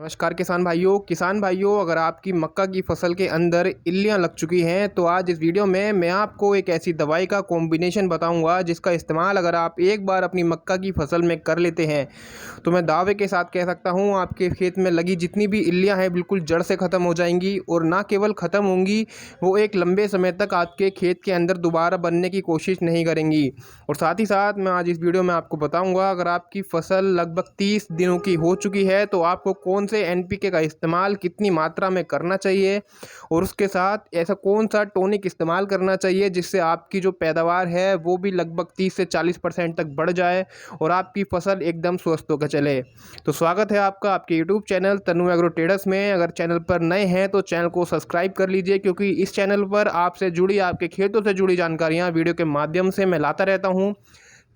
नमस्कार किसान भाइयों अगर आपकी मक्का की फसल के अंदर इल्लियां लग चुकी हैं तो आज इस वीडियो में मैं आपको एक ऐसी दवाई का कॉम्बिनेशन बताऊंगा जिसका इस्तेमाल अगर आप एक बार अपनी मक्का की फसल में कर लेते हैं तो मैं दावे के साथ कह सकता हूं आपके खेत में लगी जितनी भी इल्लियां हैं बिल्कुल जड़ से ख़त्म हो जाएंगी और ना केवल ख़त्म होंगी, वो एक लंबे समय तक आपके खेत के अंदर दोबारा बनने की कोशिश नहीं करेंगी। और साथ ही साथ मैं आज इस वीडियो में आपको बताऊंगा अगर आपकी फसल लगभग 30 दिनों की हो चुकी है तो आपको कौन से एनपीके का इस्तेमाल कितनी मात्रा में करना चाहिए और उसके साथ ऐसा कौन सा टॉनिक इस्तेमाल करना चाहिए जिससे आपकी जो पैदावार है वो भी लगभग 30 से 40% तक बढ़ जाए और आपकी फसल एकदम स्वस्थ होकर चले। तो स्वागत है आपका आपके यूट्यूब चैनल तनु एग्रो ट्रेडर्स में। अगर चैनल पर नए हैं तो चैनल को सब्सक्राइब कर लीजिए क्योंकि इस चैनल पर आपसे जुड़ी आपके खेतों से जुड़ी जानकारियाँ वीडियो के माध्यम से मैं लाता रहता हूँ।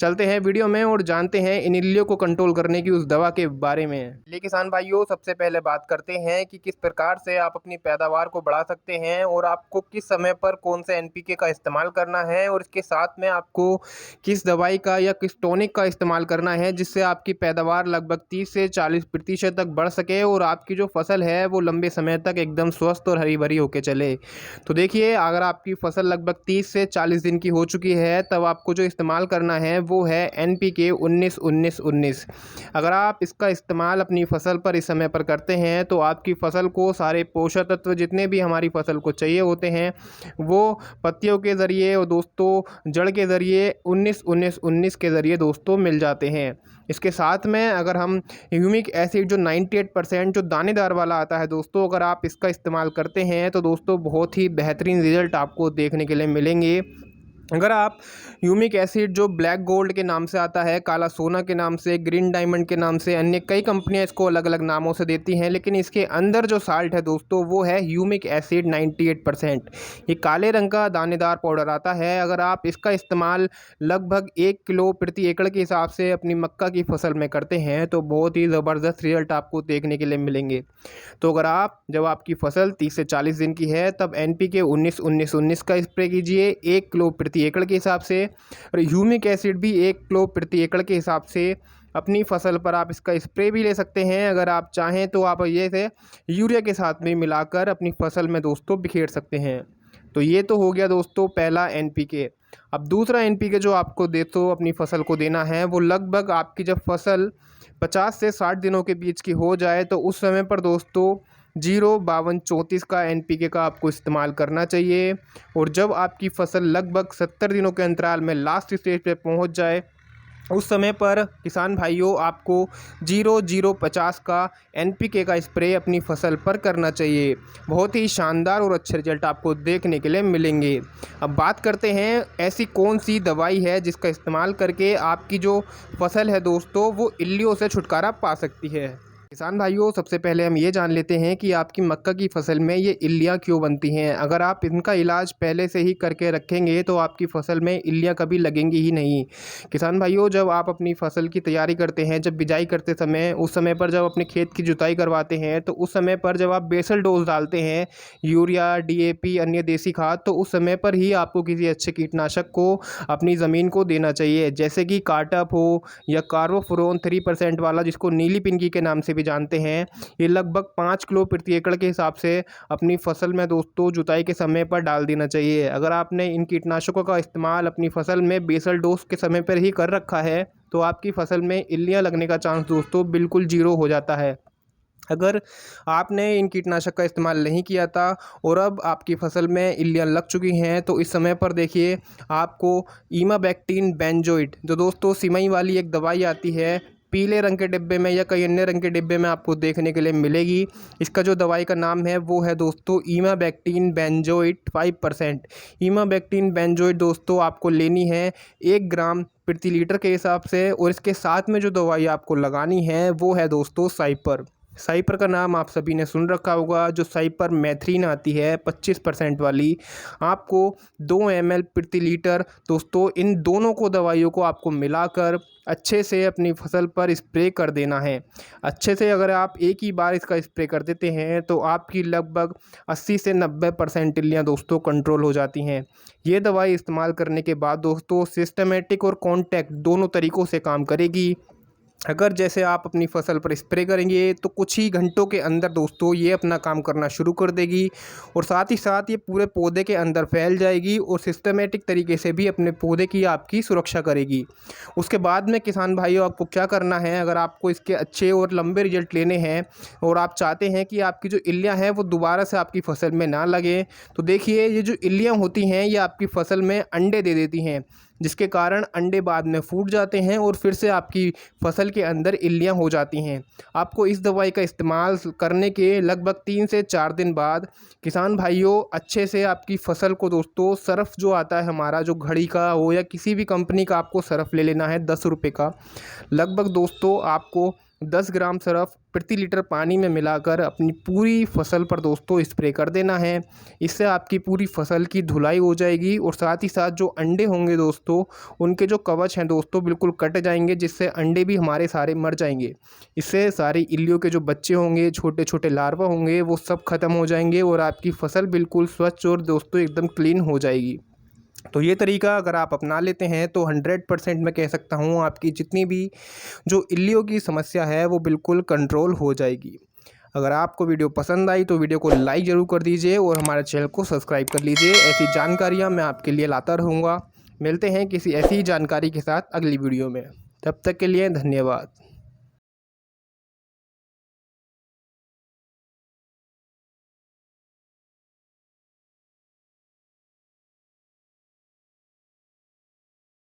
चलते हैं वीडियो में और जानते हैं इन इल्लियों को कंट्रोल करने की उस दवा के बारे में। चलिए किसान भाइयों, सबसे पहले बात करते हैं कि किस प्रकार से आप अपनी पैदावार को बढ़ा सकते हैं और आपको किस समय पर कौन से एनपीके का इस्तेमाल करना है और इसके साथ में आपको किस दवाई का या किस टॉनिक का इस्तेमाल करना है जिससे आपकी पैदावार लगभग 30 से 40% तक बढ़ सके और आपकी जो फसल है वो लंबे समय तक एकदम स्वस्थ और हरी भरी होकर चले। तो देखिए, अगर आपकी फसल लगभग 30 से 40 दिन की हो चुकी है तब आपको जो इस्तेमाल करना है वो है एनपीके 19-19-19। अगर आप इसका इस्तेमाल अपनी फसल पर इस समय पर करते हैं तो आपकी फसल को सारे पोषक तत्व जितने भी हमारी फसल को चाहिए होते हैं वो पत्तियों के ज़रिए और दोस्तों जड़ के ज़रिए 19-19-19 के ज़रिए दोस्तों मिल जाते हैं। इसके साथ में अगर हम ह्यूमिक एसिड जो 98% जो दानेदार वाला आता है दोस्तों, अगर आप इसका इस्तेमाल करते हैं तो दोस्तों बहुत ही बेहतरीन रिजल्ट आपको देखने के लिए मिलेंगे। अगर आप ह्यूमिक एसिड जो ब्लैक गोल्ड के नाम से आता है, काला सोना के नाम से, ग्रीन डायमंड के नाम से, अन्य कई कंपनियां इसको अलग अलग नामों से देती हैं, लेकिन इसके अंदर जो साल्ट है दोस्तों वो है ह्यूमिक एसिड 98%। ये काले रंग का दानेदार पाउडर आता है। अगर आप इसका इस्तेमाल लगभग 1 किलो प्रति एकड़ के हिसाब से अपनी मक्का की फसल में करते हैं तो बहुत ही ज़बरदस्त रिजल्ट आपको देखने के लिए मिलेंगे। तो अगर आप जब आपकी फसल 30 से 40 दिन की है तब एनपीके 19-19-19 का स्प्रे कीजिए 1 किलो प्रति एकड़ के हिसाब से, और ह्यूमिक एसिड भी 1 किलो प्रति एकड़ के हिसाब से अपनी फसल पर आप इसका स्प्रे भी ले सकते हैं। अगर आप चाहें तो आप ये से यूरिया के साथ में मिलाकर अपनी फसल में दोस्तों बिखेर सकते हैं। तो ये तो हो गया दोस्तों पहला एनपीके। अब दूसरा एनपीके जो आपको दोस्तों अपनी फसल को देना है वो लगभग आपकी जब फसल 50 से 60 दिनों के बीच की हो जाए तो उस समय पर दोस्तों 0-52-34 का एनपीके का आपको इस्तेमाल करना चाहिए। और जब आपकी फसल लगभग 70 दिनों के अंतराल में लास्ट स्टेज पे पहुंच जाए उस समय पर किसान भाइयों आपको 0-0-50 का एनपीके का स्प्रे अपनी फसल पर करना चाहिए। बहुत ही शानदार और अच्छे रिजल्ट आपको देखने के लिए मिलेंगे। अब बात करते हैं ऐसी कौन सी दवाई है जिसका इस्तेमाल करके आपकी जो फसल है दोस्तों वो इल्लियों से छुटकारा पा सकती है। किसान भाइयों, सबसे पहले हम ये जान लेते हैं कि आपकी मक्का की फसल में ये इल्लियाँ क्यों बनती हैं। अगर आप इनका इलाज पहले से ही करके रखेंगे तो आपकी फसल में इल्लियाँ कभी लगेंगी ही नहीं। किसान भाइयों, जब आप अपनी फसल की तैयारी करते हैं, जब बिजाई करते समय, उस समय पर जब अपने खेत की जुताई करवाते हैं तो उस समय पर जब आप बेसल डोज डालते हैं यूरिया, डीएपी, अन्य देसी खाद, तो उस समय पर ही आपको किसी अच्छे कीटनाशक को अपनी ज़मीन को देना चाहिए, जैसे कि कार्टप हो या कार्बोफ्यूरॉन 3% वाला जिसको नीली पिंकी के नाम से भी जानते हैं। ये लगभग 5 किलो प्रति एकड़ के हिसाब से अपनी फसल में दोस्तों जुताई के समय पर डाल देना चाहिए। अगर आपने इन कीटनाशकों का इस्तेमाल अपनी फसल में बेसल डोज के समय पर ही कर रखा है तो आपकी फसल में इल्लियां लगने का चांस दोस्तों बिल्कुल 0 हो जाता है। अगर आपने इन कीटनाशक का इस्तेमाल नहीं किया था और अब आपकी फसल में इल्लियां लग चुकी हैं तो इस समय पर देखिए आपको इमाबैक्टीन बेंजोइट जो दोस्तों सिमई वाली एक दवाई आती है, पीले रंग के डिब्बे में या कई अन्य रंग के डिब्बे में आपको देखने के लिए मिलेगी। इसका जो दवाई का नाम है वो है दोस्तों इमाबैक्टीन बेंजोइट 5%। इमाबैक्टीन बेंजोइट दोस्तों आपको लेनी है 1 ग्राम प्रति लीटर के हिसाब से, और इसके साथ में जो दवाई आपको लगानी है वो है दोस्तों साइपर। साइपर का नाम आप सभी ने सुन रखा होगा। जो साइपर मैथ्रीन आती है 25% वाली, आपको 2 ml प्रति लीटर दोस्तों इन दोनों को दवाइयों को आपको मिलाकर अच्छे से अपनी फसल पर स्प्रे कर देना है। अच्छे से अगर आप एक ही बार इसका स्प्रे कर देते हैं तो आपकी लगभग 80 से 90% इल्लियाँ दोस्तों कंट्रोल हो जाती हैं। ये दवाई इस्तेमाल करने के बाद दोस्तों सिस्टमेटिक और कॉन्टैक्ट दोनों तरीक़ों से काम करेगी। अगर जैसे आप अपनी फसल पर स्प्रे करेंगे तो कुछ ही घंटों के अंदर दोस्तों ये अपना काम करना शुरू कर देगी और साथ ही साथ ये पूरे पौधे के अंदर फैल जाएगी और सिस्टमेटिक तरीके से भी अपने पौधे की आपकी सुरक्षा करेगी। उसके बाद में किसान भाइयों आपको क्या करना है, अगर आपको इसके अच्छे और लंबे रिजल्ट लेने हैं और आप चाहते हैं कि आपकी जो इल्लियाँ हैं वो दोबारा से आपकी फसल में ना लगे, तो देखिए ये जो इल्लियाँ होती हैं ये आपकी फसल में अंडे दे देती हैं, जिसके कारण अंडे बाद में फूट जाते हैं और फिर से आपकी फसल के अंदर इल्लियाँ हो जाती हैं। आपको इस दवाई का इस्तेमाल करने के लगभग 3 से 4 दिन बाद किसान भाइयों अच्छे से आपकी फसल को दोस्तों सर्फ जो आता है हमारा, जो घड़ी का हो या किसी भी कंपनी का आपको सर्फ ले लेना है 10 रुपये का, लगभग दोस्तों आपको 10 ग्राम सर्फ प्रति लीटर पानी में मिलाकर अपनी पूरी फसल पर दोस्तों स्प्रे कर देना है। इससे आपकी पूरी फसल की धुलाई हो जाएगी और साथ ही साथ जो अंडे होंगे दोस्तों, उनके जो कवच हैं दोस्तों बिल्कुल कट जाएंगे, जिससे अंडे भी हमारे सारे मर जाएंगे। इससे सारी इल्लियों के जो बच्चे होंगे, छोटे छोटे लार्वा होंगे, वो सब खत्म हो जाएंगे और आपकी फसल बिल्कुल स्वच्छ और दोस्तों एकदम क्लीन हो जाएगी। तो ये तरीका अगर आप अपना लेते हैं तो 100% मैं कह सकता हूँ आपकी जितनी भी जो इल्लियों की समस्या है वो बिल्कुल कंट्रोल हो जाएगी। अगर आपको वीडियो पसंद आई तो वीडियो को लाइक ज़रूर कर दीजिए और हमारे चैनल को सब्सक्राइब कर लीजिए। ऐसी जानकारियाँ मैं आपके लिए लाता रहूँगा। मिलते हैं किसी ऐसी जानकारी के साथ अगली वीडियो में, तब तक के लिए धन्यवाद।